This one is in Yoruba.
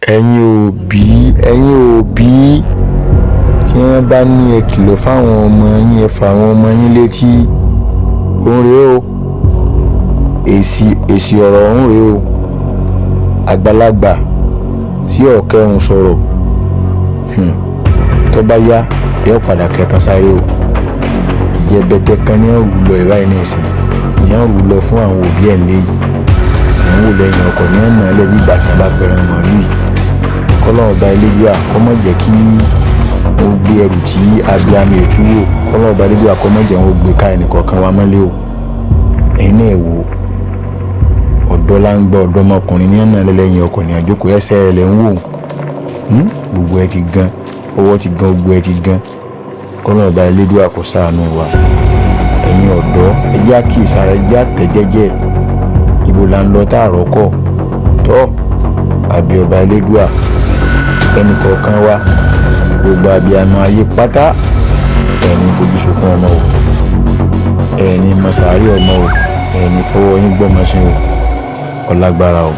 ẹ̀yin òbí tí wọ́n bá ní ẹ kìlọ̀ fáwọn ọmọ yín, ẹ fà àwọn ọmọ yín létí. Òun rèé o, èsì ọ̀rọ̀ ọ̀hún rèé o. Àgbàlagbà tí ọ̀kẹ́rùn sọ̀rọ̀ tó bá yá yóò padà kẹtàn sáré o. Jẹbẹtẹ kan ní ọ̀rù lọ ìbáyìí ní ìsìn ní ọ̀rù lọ fún àwọn òbí ẹ̀ léyìí ní wò lẹ́yìn ọkọ̀ ní ọ̀nà ẹlẹ́bí ìgbà tí wọ́n bá pẹ̀rẹ̀ màálù yìí. Kọ́lọ́run ọba elédùà kó má jẹ́ kí wọ́n gbé ẹrù tí abiyamọ ètú wò. Kọ́lọ́run ọba elédùà kó má jẹ́ wọ́n gbé ká ẹnìkọ̀ọ̀kan wa mọ́lé o. Ẹ̀yin náà wò ọ̀dọ́ la ń gbọ́ ọ̀dọ́mọkùnrin ní ọ̀nà ẹlẹ́yìn ọkọ̀ ní àjókòó ẹsẹ̀ rẹ̀ lẹ́ ń wò. Gbogbo ẹ ti gan, ọwọ́ ti gan, gbogbo ẹ ti gan. Kọ́lọ́run ọba elédùà kó ṣàánú wa. Ẹ̀yin ọ̀dọ́ ẹ jẹ́ àkíyèsára, ẹ jẹ́ àtẹ̀jẹ́jẹ́. Ibo la ń lọ táàrọ̀ kọ̀ tọ́ àbí ọba elédùà ẹnìkọ̀ọ̀kan wa gbogbo abiyamọ ayé pátá ẹni fojú sunkún ọmọ o, ẹni mọ̀sàárì ọmọ o, ẹni fọwọ́ yín gbọ́mọ sí o, ọlágbára o.